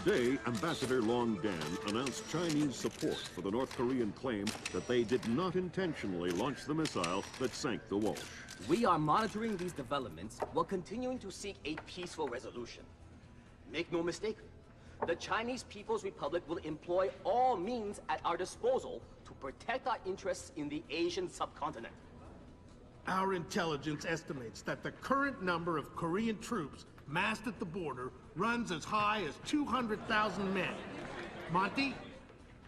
Today, Ambassador Long Dan announced Chinese support for the North Korean claim that they did not intentionally launch the missile that sank the Walsh. We are monitoring these developments while continuing to seek a peaceful resolution. Make no mistake, the Chinese People's Republic will employ all means at our disposal to protect our interests in the Asian subcontinent. Our intelligence estimates that the current number of Korean troops massed at the border runs as high as 200,000 men. Monty?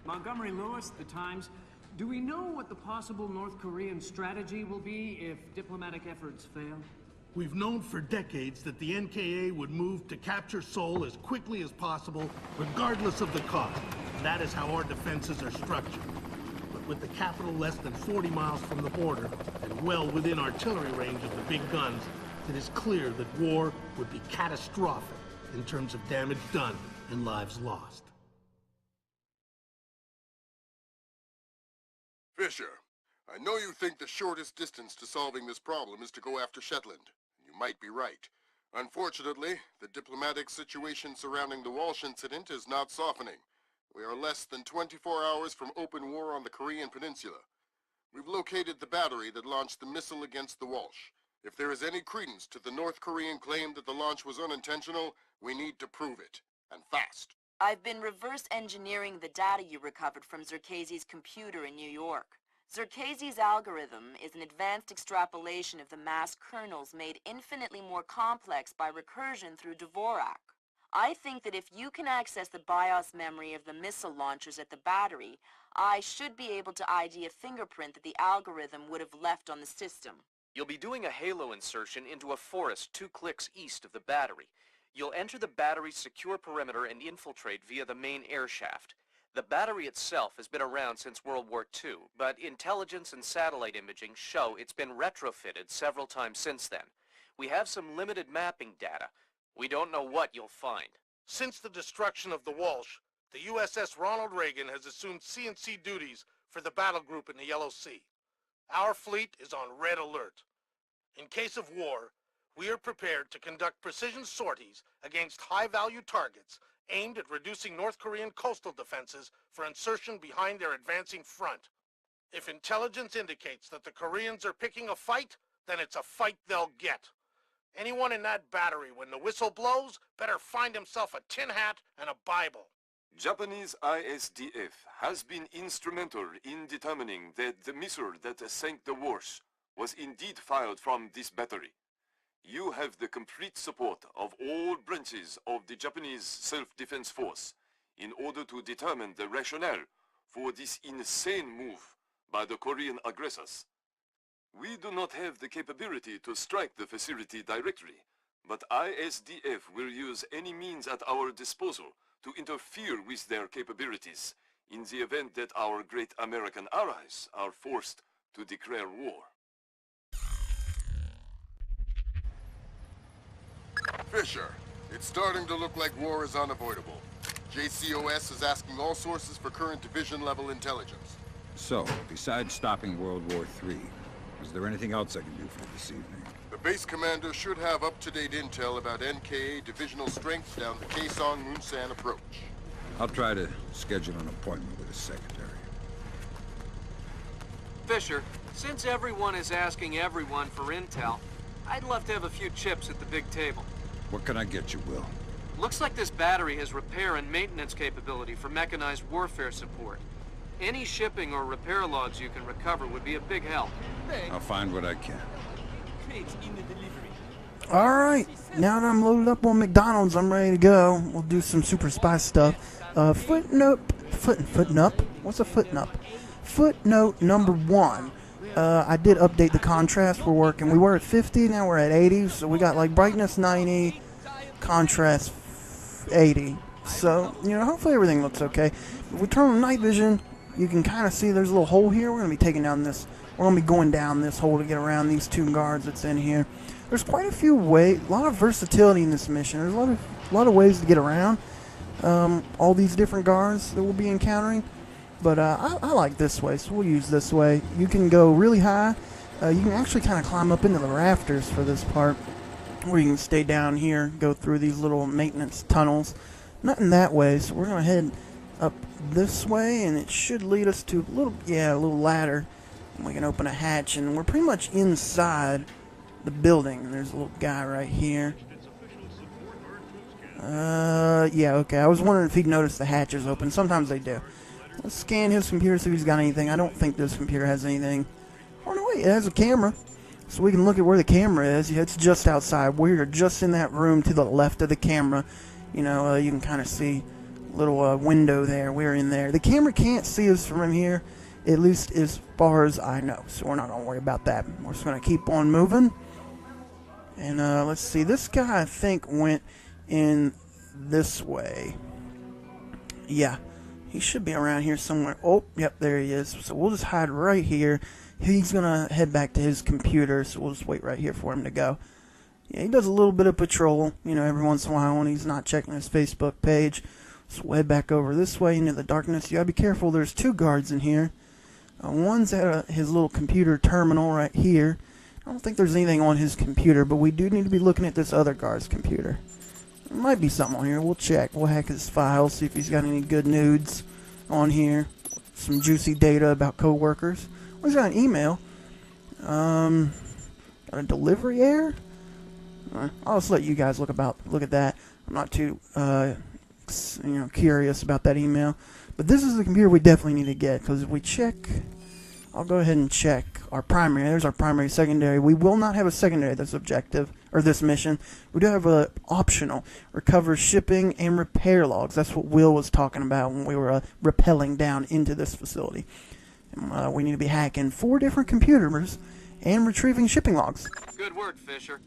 Montgomery Lewis, The Times. Do we know what the possible North Korean strategy will be if diplomatic efforts fail? We've known for decades that the NKA would move to capture Seoul as quickly as possible, regardless of the cost. That is how our defenses are structured. But with the capital less than 40 miles from the border, and well within artillery range of the big guns, it is clear that war would be catastrophic in terms of damage done and lives lost. Fisher, I know you think the shortest distance to solving this problem is to go after Shetland. You might be right. Unfortunately, the diplomatic situation surrounding the Walsh incident is not softening. We are less than 24 hours from open war on the Korean Peninsula. We've located the battery that launched the missile against the Walsh. If there is any credence to the North Korean claim that the launch was unintentional, we need to prove it, and fast. I've been reverse engineering the data you recovered from Zerkezi's computer in New York. Zerkezi's algorithm is an advanced extrapolation of the mass kernels made infinitely more complex by recursion through Dvorak. I think that if you can access the BIOS memory of the missile launchers at the battery, I should be able to ID a fingerprint that the algorithm would have left on the system. You'll be doing a halo insertion into a forest 2 clicks east of the battery. You'll enter the battery's secure perimeter and infiltrate via the main air shaft. The battery itself has been around since World War II, but intelligence and satellite imaging show it's been retrofitted several times since then. We have some limited mapping data. We don't know what you'll find. Since the destruction of the Walsh, the USS Ronald Reagan has assumed CNC duties for the battle group in the Yellow Sea. Our fleet is on red alert. In case of war, we are prepared to conduct precision sorties against high-value targets aimed at reducing North Korean coastal defenses for insertion behind their advancing front. If intelligence indicates that the Koreans are picking a fight, then it's a fight they'll get. Anyone in that battery, when the whistle blows, better find himself a tin hat and a Bible. Japanese ISDF has been instrumental in determining that the missile that sank the Walsh was indeed fired from this battery. You have the complete support of all branches of the Japanese self-defense force in order to determine the rationale for this insane move by the Korean aggressors. We do not have the capability to strike the facility directly, but ISDF will use any means at our disposal to interfere with their capabilities in the event that our great American allies are forced to declare war. Fisher, it's starting to look like war is unavoidable. JCOS is asking all sources for current division-level intelligence. So, besides stopping World War III, is there anything else I can do for you this evening? The base commander should have up-to-date intel about NKA divisional strength down the Kaesong-Munsan approach. I'll try to schedule an appointment with his secretary. Fisher, since everyone is asking everyone for intel, I'd love to have a few chips at the big table. What can I get you, Will? Looks like this battery has repair and maintenance capability for mechanized warfare support. Any shipping or repair logs you can recover would be a big help. I'll find what I can. Alright, now that I'm loaded up on McDonald's, I'm ready to go. We'll do some super spy stuff. Footnote What's a footnote? Footnote number 1. I did update the contrast we're working. We were at 50, now we're at 80, so we got like brightness 90, contrast 80. So, you know, hopefully everything looks okay. If we turn on night vision, you can kind of see there's a little hole here. We're going to be taking down this, we're going to be going down this hole to get around these 2 guards that's in here. There's quite a few ways, a lot of versatility in this mission. There's a lot of ways to get around all these different guards that we'll be encountering. But I like this way, so we'll use this way. You can go really high. You can actually kind of climb up into the rafters for this part, or you can stay down here, go through these little maintenance tunnels. nothing that way, so we're going to head up this way, and it should lead us to a little ladder. And we can open a hatch, and we're pretty much inside the building. And there's a little guy right here. Yeah, okay. I was wondering if he'd notice the hatch is open. Sometimes they do. Let's scan his computer, see if he's got anything. I don't think this computer has anything. Oh, no, wait, it has a camera. So we can look at where the camera is. Yeah, it's just outside. We're just in that room to the left of the camera. You know, you can kind of see a little window there. We're in there. The camera can't see us from here, at least as far as I know. So we're not going to worry about that. We're just going to keep on moving. And let's see. This guy, I think, went in this way. Yeah. He should be around here somewhere. Oh, yep, there he is. So we'll just hide right here. He's going to head back to his computer, so we'll just wait right here for him to go. Yeah, he does a little bit of patrol, you know, every once in a while when he's not checking his Facebook page. So we'll head back over this way into the darkness. You got to be careful. There's two guards in here. One's at his little computer terminal right here. I don't think there's anything on his computer, but we do need to be looking at this other guard's computer. There might be something on here. We'll check. We'll hack his files, see if he's got any good nudes on here. Some juicy data about coworkers. Well, he's got an email. Got a delivery error? I'll just let you guys look at that. I'm not too curious about that email. But this is the computer we definitely need to get, because if we check, I'll go ahead and check our primary. There's our primary, secondary. We will not have a secondary this objective, or this mission. We do have a optional. Recover shipping and repair logs. That's what Will was talking about when we were rappelling down into this facility. And, we need to be hacking 4 different computers and retrieving shipping logs. Good work, Fisher.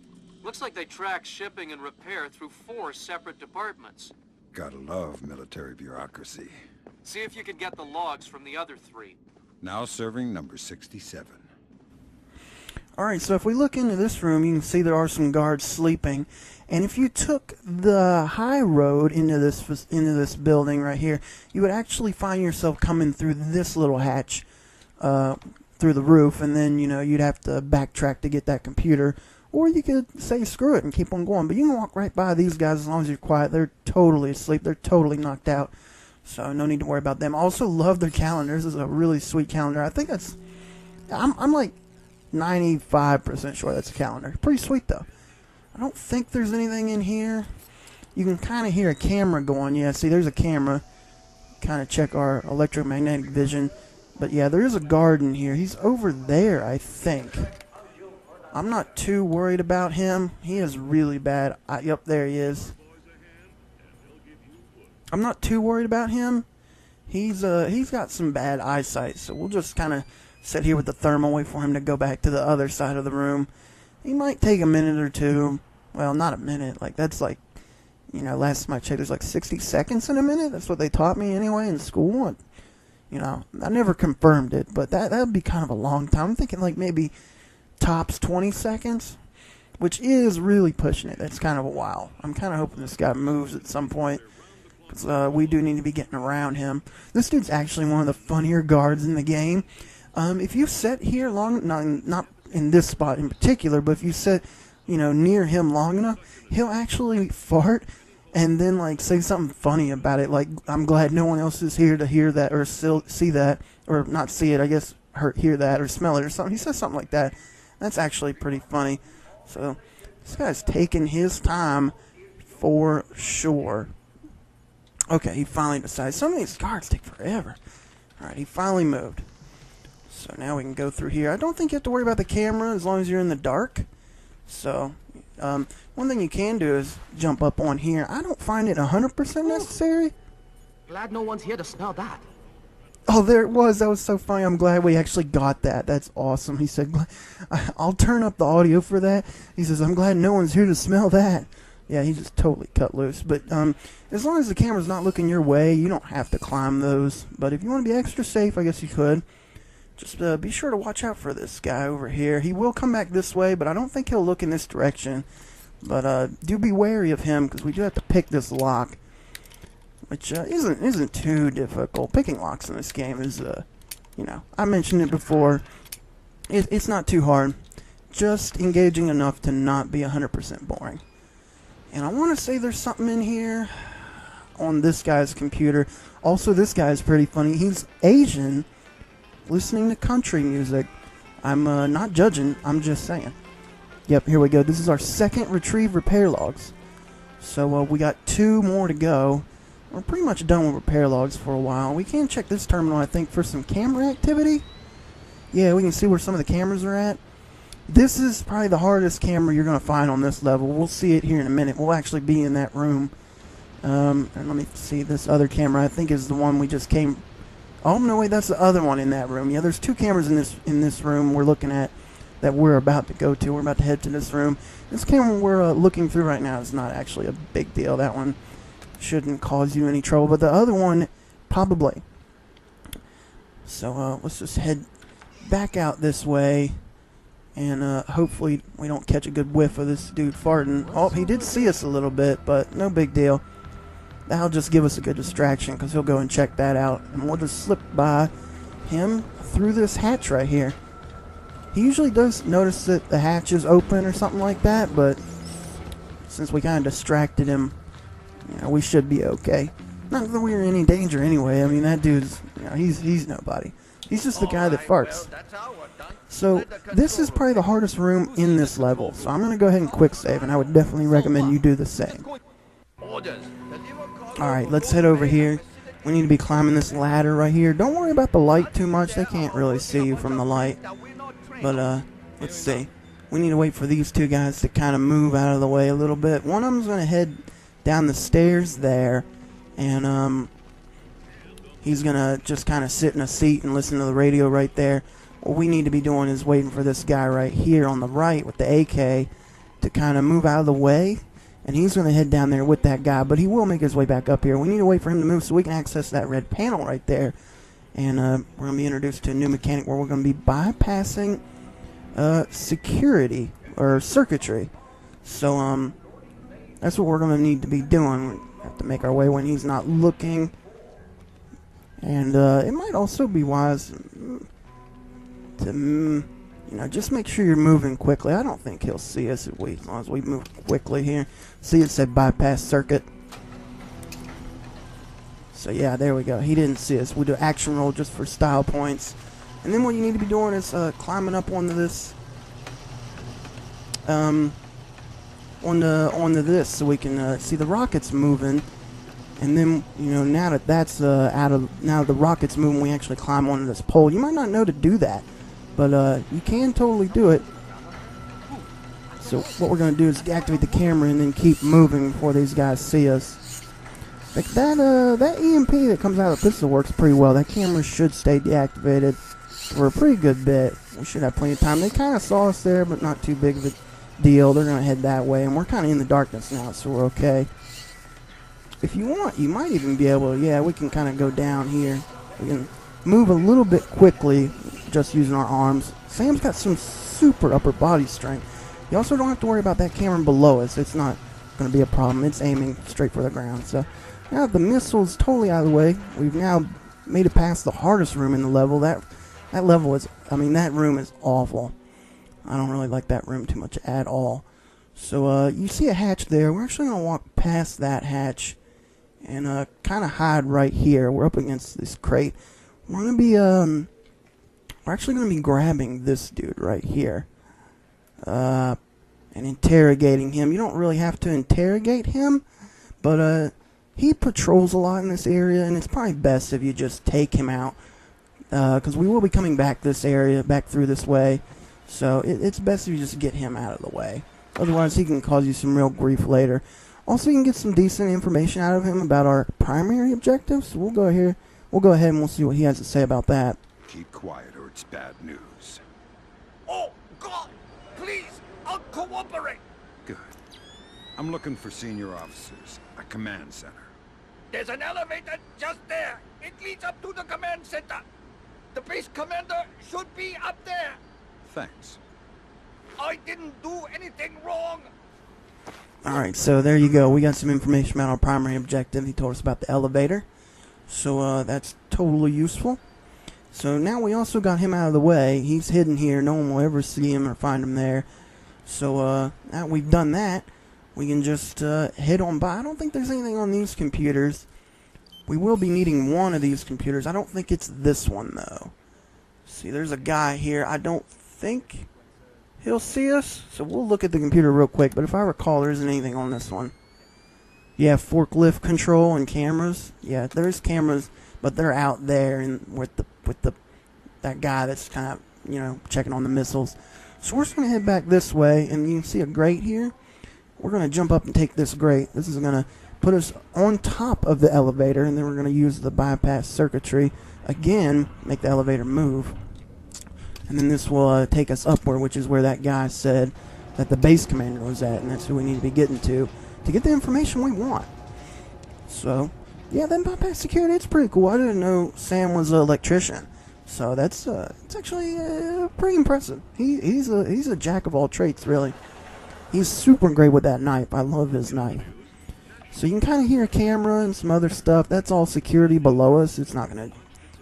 Looks like they track shipping and repair through 4 separate departments. Gotta love military bureaucracy. See if you can get the logs from the other 3. Now serving number 67. Alright, so if we look into this room, you can see there are some guards sleeping. And if you took the high road into this building right here, you would actually find yourself coming through this little hatch through the roof, and then, you know, you'd have to backtrack to get that computer. Or you could say screw it and keep on going. But you can walk right by these guys as long as you're quiet. They're totally asleep. They're totally knocked out. So no need to worry about them. I also love their calendars. This is a really sweet calendar. I think that's... I'm like 95% sure that's a calendar. Pretty sweet, though. I don't think there's anything in here. You can kind of hear a camera going. Yeah, see, there's a camera. Kind of check our electromagnetic vision. But yeah, there is a guard in here. He's over there, I think. I'm not too worried about him. He is really bad. Yep, there he is. I'm not too worried about him. He's got some bad eyesight, so we'll just kind of sit here with the thermal, wait for him to go back to the other side of the room. He might take a minute or two. Well, not a minute. Like, that's like, you know, last time I checked, there's like 60 seconds in a minute. That's what they taught me anyway in school. And, you know, I never confirmed it, but that would be kind of a long time. I'm thinking like maybe tops 20 seconds, which is really pushing it. That's kind of a while. I'm kind of hoping this guy moves at some point, because we do need to be getting around him. This dude's actually one of the funnier guards in the game. If you sit here long, not in this spot in particular, but if you sit, you know, near him long enough, he'll actually fart and then like say something funny about it. Like, I'm glad no one else is here to hear that or see that, or not see it, I guess, hear that or smell it or something. He says something like that. That's actually pretty funny. So this guy's taking his time for sure. Okay, he finally decided. Some of these guards take forever. Alright, he finally moved. So now we can go through here. I don't think you have to worry about the camera as long as you're in the dark. So, one thing you can do is jump up on here. I don't find it 100% necessary. Glad no one's here to smell that. Oh, there it was. That was so funny. I'm glad we actually got that. That's awesome. He said, I'll turn up the audio for that. He says, I'm glad no one's here to smell that. Yeah, he just totally cut loose. But as long as the camera's not looking your way, you don't have to climb those. But if you want to be extra safe, I guess you could. Just be sure to watch out for this guy over here. He will come back this way, but I don't think he'll look in this direction. But do be wary of him, because we do have to pick this lock, which isn't too difficult. Picking locks in this game is, you know, I mentioned it before. It's not too hard. Just engaging enough to not be 100% boring. And I want to say there's something in here. on this guy's computer. Also, this guy's pretty funny. He's Asian, listening to country music. I'm not judging, I'm just saying. Yep, here we go. This is our second retrieve repair logs. So we got 2 more to go. We're pretty much done with repair logs for a while. We can check this terminal, I think, for some camera activity. Yeah, we can see where some of the cameras are at. This is probably the hardest camera you're going to find on this level. We'll see it here in a minute. We'll actually be in that room. And let me see, this other camera I think is the one we just came... Oh, no, wait, that's the other one in that room. Yeah, there's 2 cameras in this room we're looking at that we're about to go to. We're about to head to this room. This camera we're looking through right now is not actually a big deal. That one shouldn't cause you any trouble, but the other one, probably. So, let's just head back out this way. And hopefully we don't catch a good whiff of this dude farting. Oh, he did see us a little bit, but no big deal. That'll just give us a good distraction because he'll go and check that out. And we'll just slip by him through this hatch right here. He usually does notice that the hatch is open or something like that, but since we kind of distracted him, you know, we should be okay. Not that we're in any danger anyway. I mean, that dude's, you know, he's nobody. He's just the guy that farts. So, this is probably the hardest room in this level. So, I'm going to go ahead and quick save, and I would definitely recommend you do the same. Alright, let's head over here. We need to be climbing this ladder right here. Don't worry about the light too much. They can't really see you from the light. But, let's see. We need to wait for these 2 guys to kind of move out of the way a little bit. One of them's going to head down the stairs there. And, he's going to just kind of sit in a seat and listen to the radio right there. What we need to be doing is waiting for this guy right here on the right with the AK to kind of move out of the way. And he's going to head down there with that guy, but he will make his way back up here. We need to wait for him to move so we can access that red panel right there. And we're going to be introduced to a new mechanic where we're going to be bypassing security or circuitry. So that's what we're going to need to be doing. We have to make our way when he's not looking. And it might also be wise to, you know, just make sure you're moving quickly. I don't think he'll see us as long as we move quickly here. See, it said bypass circuit. So yeah, there we go. He didn't see us. We do action roll just for style points. And then what you need to be doing is climbing up onto this, onto this, so we can see the rockets moving. And then, you know, now that that's now the rocket's moving, we actually climb onto this pole. You might not know to do that, but you can totally do it. So what we're going to do is activate the camera and then keep moving before these guys see us. Like that EMP that comes out of the pistol works pretty well. That camera should stay deactivated for a pretty good bit. We should have plenty of time. They kind of saw us there, but not too big of a deal. They're going to head that way, and we're kind of in the darkness now, so we're okay. If you want, you might even be able to, yeah, we can kind of go down here. We can move a little bit quickly just using our arms. Sam's got some super upper body strength. You also don't have to worry about that camera below us. It's not going to be a problem. It's aiming straight for the ground. So now the missile's totally out of the way. We've now made it past the hardest room in the level. That level is, I mean, that room is awful. I don't really like that room too much at all. So you see a hatch there. We're actually going to walk past that hatch and kind of hide right here. We're up against this crate. We're going to be, we're actually going to be grabbing this dude right here. And interrogating him. You don't really have to interrogate him, but he patrols a lot in this area, and it's probably best if you just take him out, because we will be coming back this area, back through this way, so it's best if you just get him out of the way. Otherwise, he can cause you some real grief later. Also, you can get some decent information out of him about our primary objectives, so we'll go ahead and we'll see what he has to say about that. Keep quiet or it's bad news. Oh, God! Please, I'll cooperate! Good. I'm looking for senior officers, a command center. There's an elevator just there. It leads up to the command center. The base commander should be up there. Thanks. I didn't do anything wrong. Alright, so there you go. We got some information about our primary objective. He told us about the elevator. So that's totally useful. So now we also got him out of the way. He's hidden here. No one will ever see him or find him there. So now we've done that, we can just head on by. I don't think there's anything on these computers. We will be needing one of these computers. I don't think it's this one, though. See, there's a guy here. I don't think he'll see us, so we'll look at the computer real quick. But if I recall, there isn't anything on this one. Yeah, forklift control and cameras. Yeah, there's cameras, but they're out there and with that guy that's kind of, checking on the missiles. So we're just going to head back this way, and you can see a grate here. We're going to jump up and take this grate. This is going to put us on top of the elevator, and then we're going to use the bypass circuitry again, make the elevator move. And then this will take us upward, which is where that guy said that the base commander was at, and that's who we need to be getting to get the information we want. So, yeah, that bypass security, it's pretty cool. I didn't know Sam was an electrician. So that's it's actually pretty impressive. He's a jack of all trades, really. He's super great with that knife. I love his knife. So you can kind of hear a camera and some other stuff. That's all security below us. It's not going to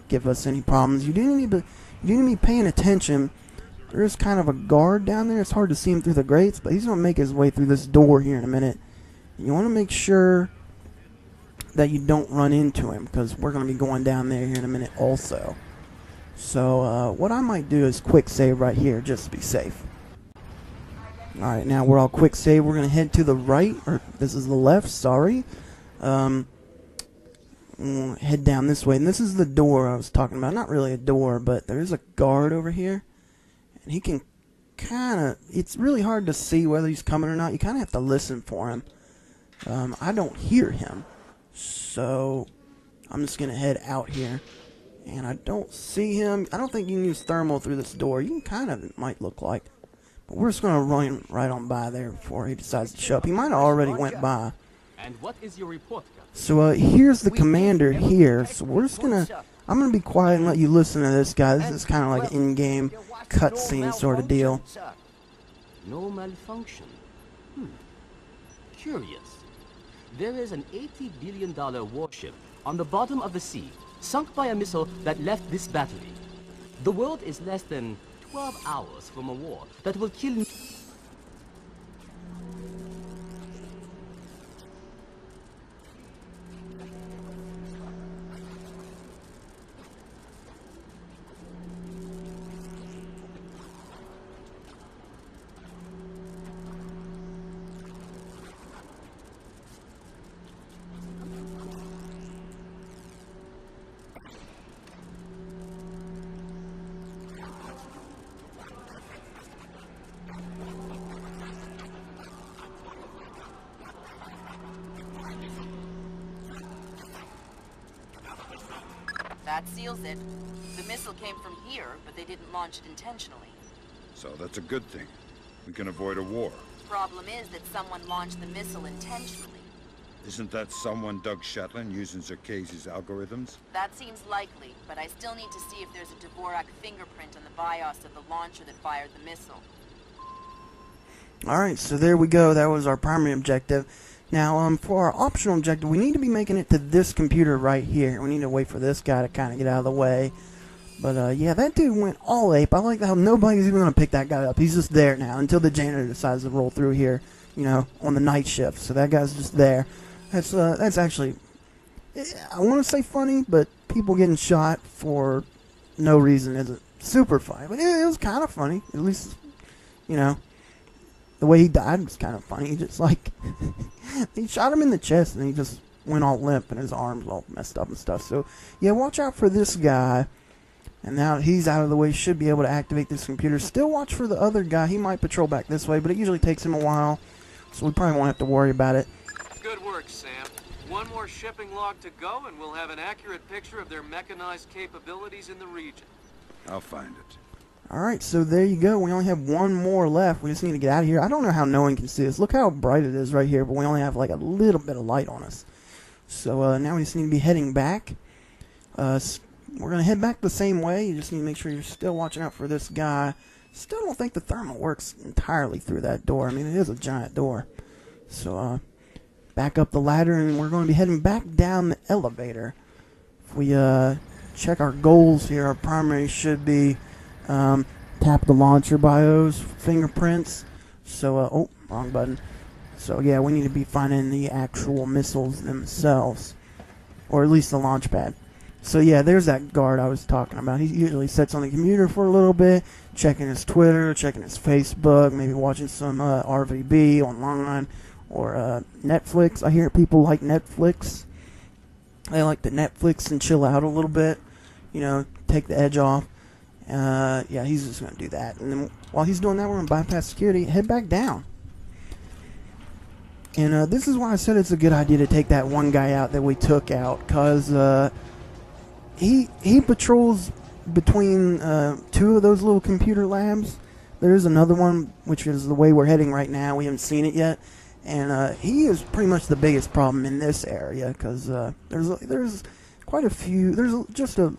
give us any problems. You do need to be paying attention. There's kind of a guard down there. It's hard to see him through the grates, but he's going to make his way through this door here in a minute. You want to make sure that you don't run into him, because we're going to be going down there here in a minute also. So what I might do is quick save right here just to be safe. Alright, now we're all quick save. We're going to head to the right, or this is the left, sorry. We'll head down this way, and this is the door I was talking about. Not really a door, but there's a guard over here, and he can kind of, it's really hard to see whether he's coming or not. You kind of have to listen for him. I don't hear him, so I'm just going to head out here, and I don't see him. I don't think you can use thermal through this door. You can kind of, it might look like. But we're just going to run right on by there before he decides to show up. He might have already went by. And what is your report, Captain? So here's the commander here. So we're just going to, I'm going to be quiet and let you listen to this guy. This is kind of like an in-game cutscene sort of deal. No malfunction. Curious. There is an $80 billion warship on the bottom of the sea, sunk by a missile that left this battery. The world is less than 12 hours from a war that will kill... That seals it. The missile came from here, but they didn't launch it intentionally. So that's a good thing. We can avoid a war. Problem is that someone launched the missile intentionally. Isn't that someone Doug Shetland using Zerkazes algorithms? That seems likely, but I still need to see if there's a Dvorak fingerprint on the BIOS of the launcher that fired the missile. Alright, so there we go. That was our primary objective. Now, for our optional objective, we need to be making it to this computer right here. We need to wait for this guy to kind of get out of the way. But, yeah, that dude went all ape. I like how nobody's even going to pick that guy up. He's just there now until the janitor decides to roll through here, you know, on the night shift. So that guy's just there. That's actually, I want to say funny, but people getting shot for no reason isn't super funny. But it was kind of funny. At least, you know, the way he died was kind of funny. He just, like, he shot him in the chest, and he just went all limp, and his arms all messed up and stuff. So, yeah, watch out for this guy. And now that he's out of the way, should be able to activate this computer. Still watch for the other guy. He might patrol back this way, but it usually takes him a while. So we probably won't have to worry about it. Good work, Sam. One more shipping log to go, and we'll have an accurate picture of their mechanized capabilities in the region. I'll find it. Alright, so there you go. We only have one more left. We just need to get out of here. I don't know how no one can see us. Look how bright it is right here, but we only have like a little bit of light on us. So now we just need to be heading back. We're going to head back the same way. You just need to make sure you're still watching out for this guy. Still don't think the thermal works entirely through that door. I mean, it is a giant door. So, back up the ladder, and we're going to be heading back down the elevator. If we check our goals here, our primary should be tap the launcher BIOS fingerprints. So, oh, wrong button. So, yeah, we need to be finding the actual missiles themselves. or at least the launch pad. So yeah, there's that guard I was talking about. He usually sits on the computer for a little bit, checking his Twitter, checking his Facebook, maybe watching some RVB online, or Netflix. I hear people like Netflix. They like to Netflix and chill out a little bit, you know, take the edge off. Yeah, he's just going to do that. And then while he's doing that, we're going to bypass security, head back down. And this is why I said it's a good idea to take that one guy out that we took out, because he patrols between two of those little computer labs. There is another one, which is the way we're heading right now. We haven't seen it yet. And he is pretty much the biggest problem in this area, because there's quite a few. There's just a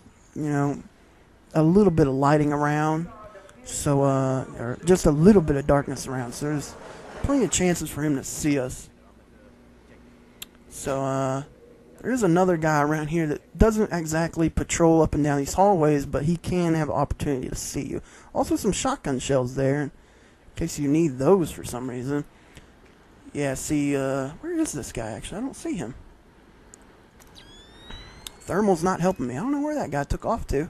little bit of lighting around, so or just a little bit of darkness around. So there's plenty of chances for him to see us. So there is another guy around here that doesn't exactly patrol up and down these hallways, but he can have an opportunity to see you. Also, some shotgun shells there, in case you need those for some reason. Yeah, see, where is this guy, actually? I don't see him. Thermal's not helping me. I don't know where that guy took off to.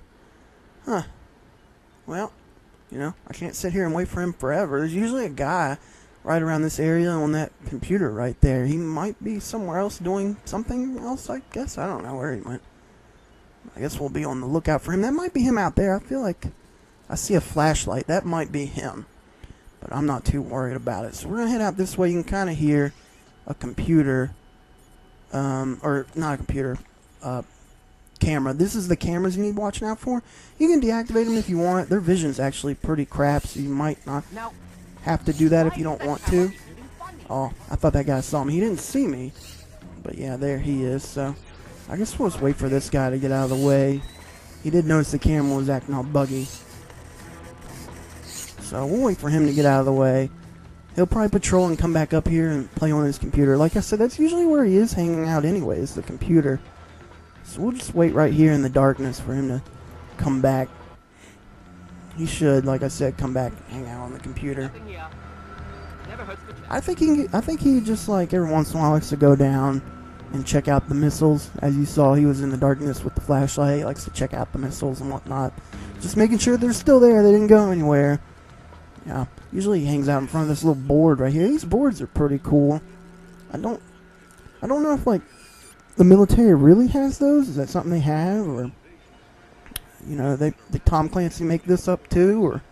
Huh. Well, you know, I can't sit here and wait for him forever. There's usually a guy right around this area on that computer right there. He might be somewhere else doing something else, I guess. I don't know where he went. I guess we'll be on the lookout for him. That might be him out there. I feel like I see a flashlight. That might be him. But I'm not too worried about it. So we're going to head out this way. You can kind of hear a computer, or not a computer, camera. This is the cameras you need watching out for. You can deactivate them if you want. Their vision's actually pretty crap, so you might not have to do that if you don't want to. Oh, I thought that guy saw me. He didn't see me. But yeah, there he is. So I guess we'll just wait for this guy to get out of the way. He did notice the camera was acting all buggy. So we'll wait for him to get out of the way. He'll probably patrol and come back up here and play on his computer. Like I said, that's usually where he is hanging out anyways, the computer. So we'll just wait right here in the darkness for him to come back. He should, like I said, come back and hang out on the computer. I think he just, like, every once in a while likes to go down and check out the missiles. As you saw, he was in the darkness with the flashlight. He likes to check out the missiles and whatnot. Just making sure they're still there. They didn't go anywhere. Yeah, usually he hangs out in front of this little board right here. These boards are pretty cool. I don't know if, like, the military really has those. Is that something they have, or you know, did Tom Clancy make this up too, or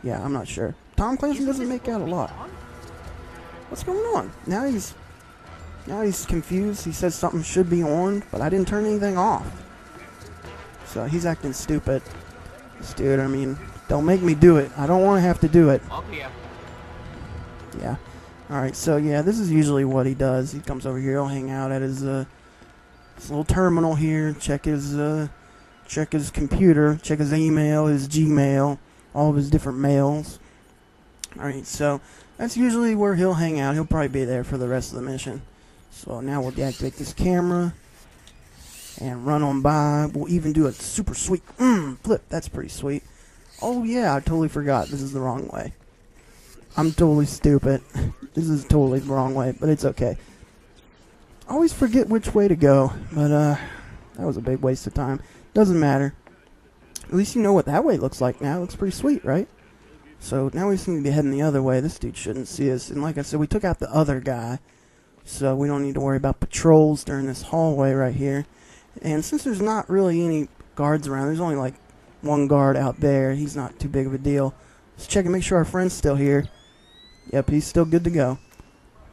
yeah, I'm not sure. Tom Clancy doesn't make out a lot. What's going on? Now he's confused. He says something should be on, but I didn't turn anything off. So he's acting stupid. This dude, I mean, don't make me do it. I don't want to have to do it. Yeah. Alright, so yeah, this is usually what he does. He comes over here, he'll hang out at his little terminal here, check his computer, check his email, his Gmail, all of his different mails. Alright, so that's usually where he'll hang out. He'll probably be there for the rest of the mission. So now we'll deactivate this camera and run on by. We'll even do a super sweet flip. That's pretty sweet. Oh yeah, I totally forgot. This is the wrong way. I'm totally stupid. This is totally the wrong way, but it's okay. I always forget which way to go, but that was a big waste of time. Doesn't matter. At least you know what that way looks like now. It looks pretty sweet, right? So now we seem to be heading the other way. This dude shouldn't see us. And like I said, we took out the other guy, so we don't need to worry about patrols during this hallway right here. And since there's not really any guards around, there's only like one guard out there. He's not too big of a deal. Let's check and make sure our friend's still here. Yep, he's still good to go.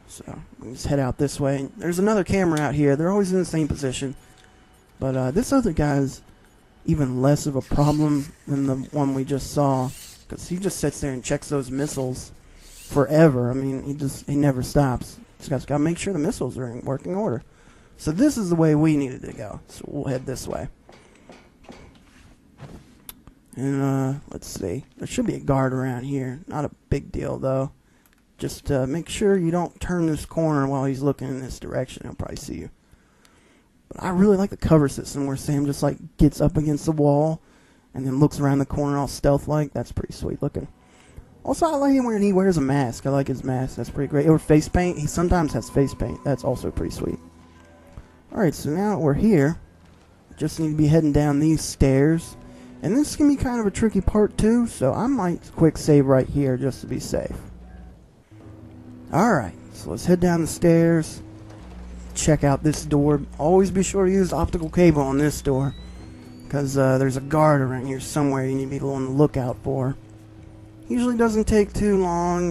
So we just head out this way. There's another camera out here. They're always in the same position. But this other guy's even less of a problem than the one we just saw, because he just sits there and checks those missiles forever. I mean, he never stops. Just got to make sure the missiles are in working order. So this is the way we needed to go. So we'll head this way. And let's see. There should be a guard around here. Not a big deal though. Just make sure you don't turn this corner while he's looking in this direction. He'll probably see you. But I really like the cover system where Sam just like gets up against the wall and then looks around the corner all stealth-like. That's pretty sweet looking. Also, I like him when he wears a mask. I like his mask. That's pretty great. Or face paint. He sometimes has face paint. That's also pretty sweet. Alright, so now that we're here, just need to be heading down these stairs. And this is going to be kind of a tricky part too, so I might quick save right here just to be safe. Alright, so let's head down the stairs. Check out this door. Always be sure to use optical cable on this door, because there's a guard around here somewhere you need to be on the lookout for. Usually doesn't take too long.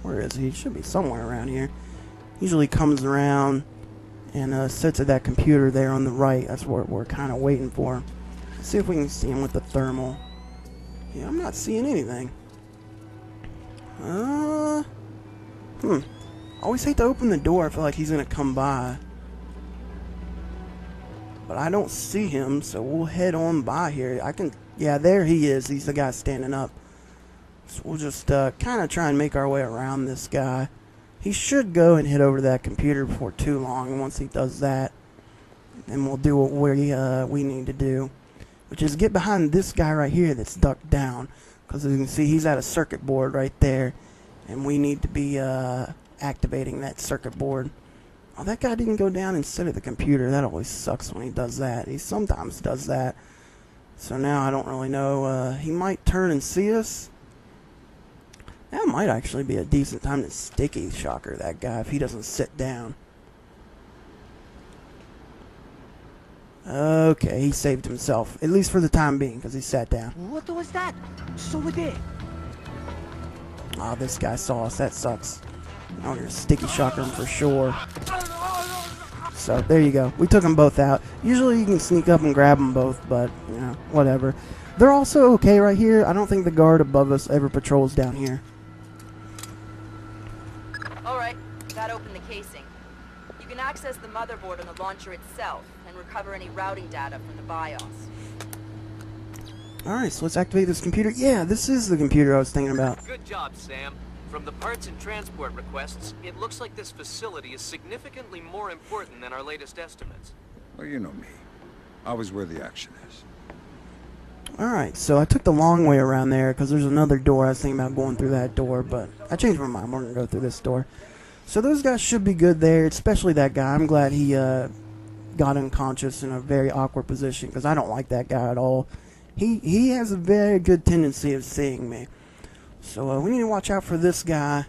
Where is he? He should be somewhere around here. Usually comes around and sits at that computer there on the right. That's what we're kind of waiting for. Let's see if we can see him with the thermal. Yeah, I'm not seeing anything. I always hate to open the door. I feel like he's gonna come by, but I don't see him, so we'll head on by here. Yeah, there he is. He's the guy standing up. So we'll just kind of try and make our way around this guy. He should go and head over to that computer before too long. Once he does that, then we'll do what we need to do, which is get behind this guy right here that's ducked down. Because as you can see, he's at a circuit board right there, and we need to be activating that circuit board. Oh, that guy didn't go down instead of the computer. That always sucks when he does that. He sometimes does that. So now I don't really know. He might turn and see us. That might actually be a decent time to sticky shocker that guy if he doesn't sit down. Okay, he saved himself, at least for the time being, because he sat down. What was that? So we did. Oh, this guy saw us. That sucks. Oh, you're sticky shocker him for sure. So there you go. We took them both out. Usually you can sneak up and grab them both, but you know, whatever. They're also okay right here. I don't think the guard above us ever patrols down here. Alright, that opened the casing. You can access the motherboard on the launcher itself and recover any routing data from the BIOS. Alright, so let's activate this computer. Yeah, this is the computer I was thinking about. Good job, Sam. From the parts and transport requests, it looks like this facility is significantly more important than our latest estimates. Well, you know me. Always where the action is. Alright, so I took the long way around there because there's another door. I was thinking about going through that door, but I changed my mind. We're going to go through this door. So those guys should be good there, especially that guy. I'm glad he got unconscious in a very awkward position because I don't like that guy at all. He has a very good tendency of seeing me. So we need to watch out for this guy.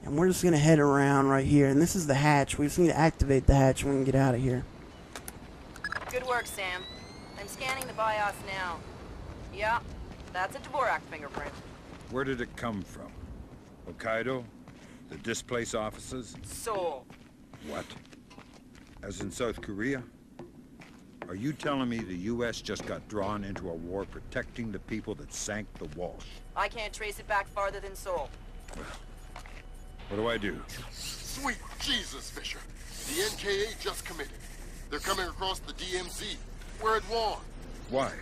And we're just going to head around right here. And this is the hatch. We just need to activate the hatch when we can get out of here. Good work, Sam. I'm scanning the BIOS now. Yeah, that's a Dvorak fingerprint. Where did it come from? Hokkaido? The displaced officers? Seoul. What? As in South Korea? Are you telling me the U.S. just got drawn into a war protecting the people that sank the Walsh? I can't trace it back farther than Seoul. Well, what do I do? Sweet Jesus, Fisher. The NKA just committed. They're coming across the DMZ. We're at war. Why?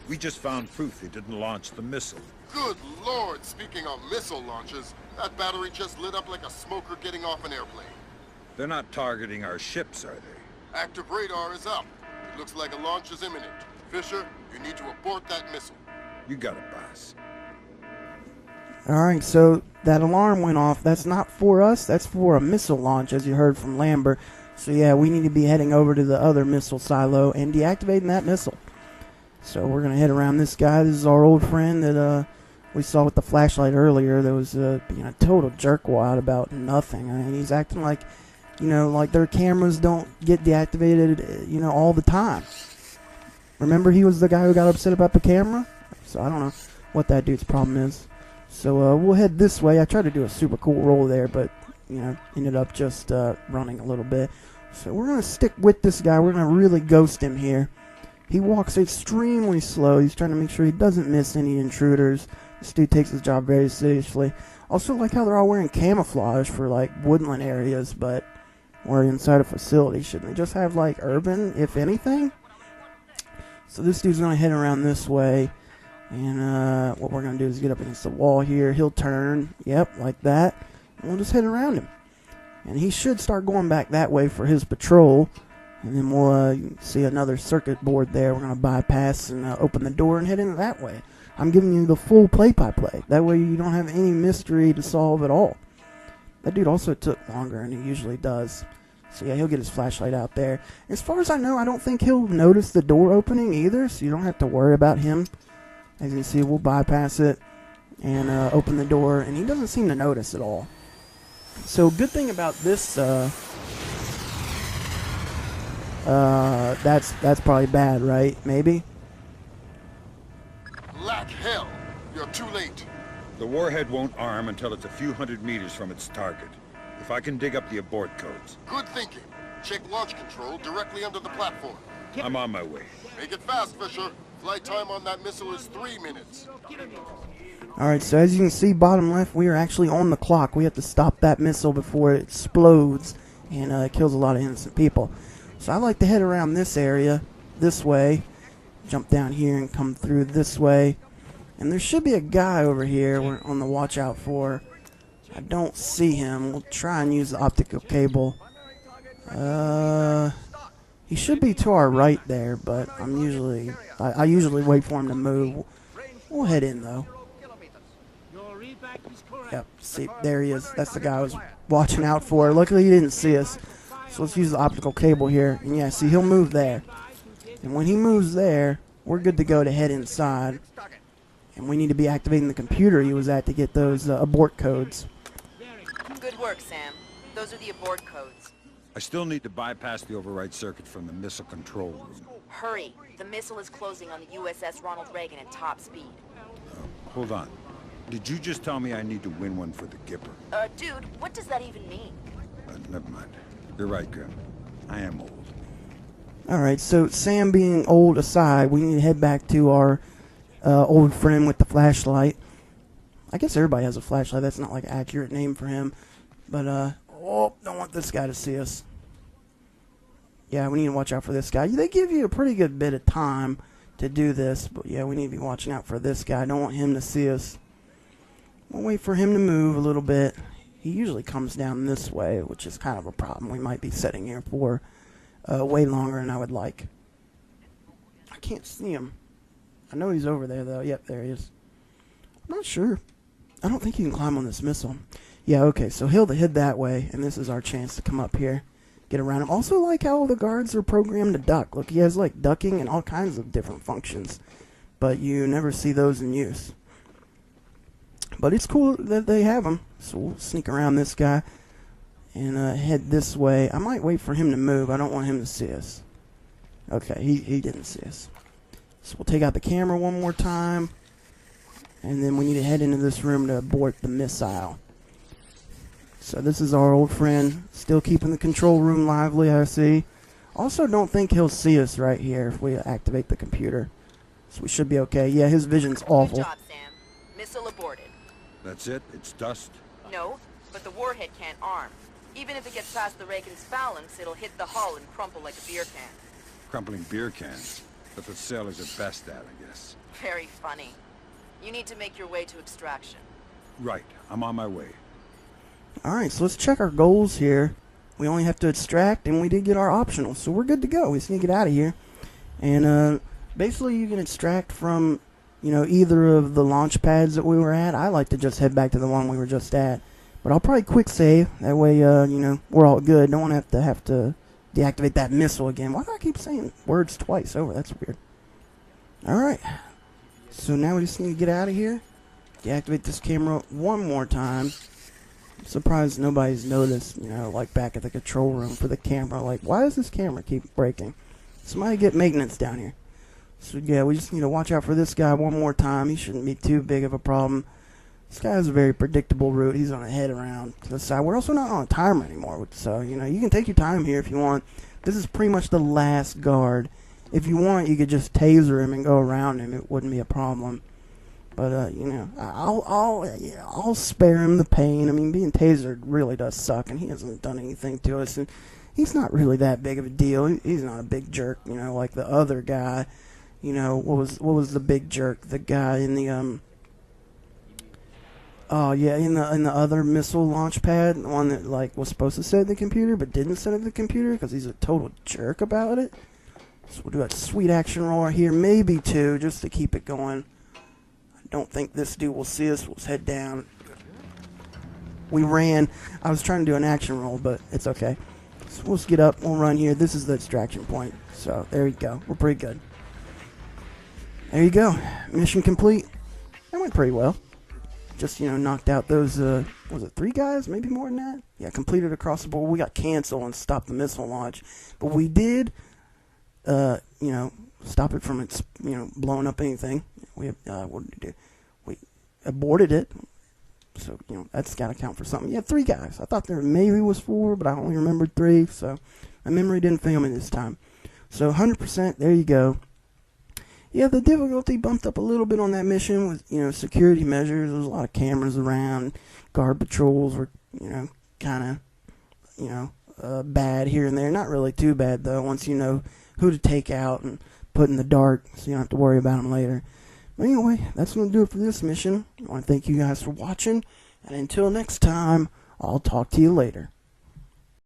We just found proof they didn't launch the missile. Good Lord, speaking of missile launches, that battery just lit up like a smoker getting off an airplane. They're not targeting our ships, are they? Active radar is up. It looks like a launch is imminent. Fisher, you need to abort that missile. You got it, boss. Alright, so that alarm went off. That's not for us. That's for a missile launch, as you heard from Lambert. So yeah, we need to be heading over to the other missile silo and deactivating that missile. So we're going to head around this guy. This is our old friend that we saw with the flashlight earlier. That was being a total jerkwad about nothing. I mean, he's acting like, you know, like their cameras don't get deactivated, you know, all the time. Remember he was the guy who got upset about the camera? So I don't know what that dude's problem is. So we'll head this way. I tried to do a super cool roll there, but, you know, ended up just running a little bit. So we're going to stick with this guy. We're going to really ghost him here. He walks extremely slow. He's trying to make sure he doesn't miss any intruders. This dude takes his job very seriously. Also like how they're all wearing camouflage for like woodland areas, but we're inside a facility. Shouldn't they just have like urban, if anything? So this dude's going to head around this way. And what we're going to do is get up against the wall here. He'll turn. Yep, like that. And we'll just head around him. And he should start going back that way for his patrol. And then we'll see another circuit board there. We're going to bypass and open the door and head in that way. I'm giving you the full play-by-play. That way you don't have any mystery to solve at all. That dude also took longer than he usually does. So yeah, he'll get his flashlight out there. As far as I know, I don't think he'll notice the door opening either, so you don't have to worry about him. As you can see, we'll bypass it and open the door, and he doesn't seem to notice at all. So good thing about this, that's probably bad, right? Maybe? Black hell! You're too late. The warhead won't arm until it's a few hundred meters from its target. If I can dig up the abort codes. Good thinking. Check launch control directly under the platform. I'm on my way. Make it fast, Fisher. Flight time on that missile is 3 minutes. Alright, so as you can see, bottom left, we are actually on the clock. We have to stop that missile before it explodes and kills a lot of innocent people. So I like to head around this area, this way, jump down here and come through this way. And there should be a guy over here we're on the watch out for. I don't see him. We'll try and use the optical cable. He should be to our right there, but I usually wait for him to move. We'll head in though. Yep, see, there he is. That's the guy I was watching out for. Luckily he didn't see us. So let's use the optical cable here. And yeah, see, he'll move there. And when he moves there, we're good to go to head inside. And we need to be activating the computer he was at to get those abort codes. Good work, Sam. Those are the abort codes. I still need to bypass the override circuit from the missile control room. Hurry. The missile is closing on the USS Ronald Reagan at top speed. Hold on. Did you just tell me I need to win one for the Gipper? Dude, what does that even mean? Never mind. You're right, Grim. I am old. Alright, so Sam being old aside, we need to head back to our old friend with the flashlight. I guess everybody has a flashlight. That's not like an accurate name for him. But, oh, don't want this guy to see us. Yeah, we need to watch out for this guy. They give you a pretty good bit of time to do this. But, yeah, we need to be watching out for this guy. I don't want him to see us. We'll wait for him to move a little bit. He usually comes down this way, which is kind of a problem. We might be sitting here for way longer than I would like. I can't see him. I know he's over there, though. Yep, there he is. I'm not sure. I don't think he can climb on this missile. Yeah, okay, so he'll head that way, and this is our chance to come up here, get around him. Also like how the guards are programmed to duck. Look, he has, like, ducking and all kinds of different functions, but you never see those in use. But it's cool that they have them, so we'll sneak around this guy and head this way. I might wait for him to move. I don't want him to see us. Okay, he didn't see us. So we'll take out the camera one more time. And then we need to head into this room to abort the missile. So this is our old friend. Still keeping the control room lively, I see. Also don't think he'll see us right here if we activate the computer. So we should be okay. Yeah, his vision's awful. Good job, Sam. Missile aborted. That's it? It's dust? No, but the warhead can't arm. Even if it gets past the Reagan's phalanx, it'll hit the hull and crumple like a beer can. Crumpling beer cans. That's what sailors are best at, I guess. Very funny. You need to make your way to extraction. Right. I'm on my way. Alright, so let's check our goals here. We only have to extract, and we did get our optional, so we're good to go. We just need to get out of here. And basically you can extract from, you know, either of the launch pads that we were at. I like to just head back to the one we were just at. But I'll probably quick save. That way, you know, we're all good. Don't want to have to deactivate that missile again. Why do I keep saying words twice over? That's weird. Alright. So now we just need to get out of here. Deactivate this camera one more time. I'm surprised nobody's noticed, you know, like back at the control room for the camera. Like, why does this camera keep breaking? Somebody get maintenance down here. So yeah, we just need to watch out for this guy one more time. He shouldn't be too big of a problem. This guy has a very predictable route. He's on a head around to the side. We're also not on a timer anymore, so, you know, you can take your time here if you want. This is pretty much the last guard. If you want, you could just taser him and go around him. It wouldn't be a problem. But, you know, I'll spare him the pain. I mean, being tasered really does suck, and he hasn't done anything to us. And he's not really that big of a deal. He's not a big jerk, you know, like the other guy. You know, what was the big jerk? The guy in the, oh, yeah, in the other missile launch pad, the one that, like, was supposed to set the computer, but didn't set the computer because he's a total jerk about it. So we'll do a sweet action roll right here, maybe two, just to keep it going. I don't think this dude will see us. We'll head down. We ran. I was trying to do an action roll, but it's okay. So we'll just get up, we'll run here. This is the extraction point. So there you go. We're pretty good. There you go. Mission complete. That went pretty well. Just, knocked out those, was it 3 guys? Maybe more than that? Yeah, completed across the board. We got canceled and stopped the missile launch. But we did, stop it from its, blowing up anything. We, what did we do? We aborted it. So, that's got to count for something. Yeah, 3 guys. I thought there maybe was 4, but I only remembered 3. So, my memory didn't fail me this time. So, 100%, there you go. Yeah, the difficulty bumped up a little bit on that mission with, security measures. There was a lot of cameras around. Guard patrols were, kind of, bad here and there. Not really too bad, though, once you know who to take out and put in the dark, so you don't have to worry about them later. But anyway, that's going to do it for this mission. I want to thank you guys for watching, and until next time, I'll talk to you later.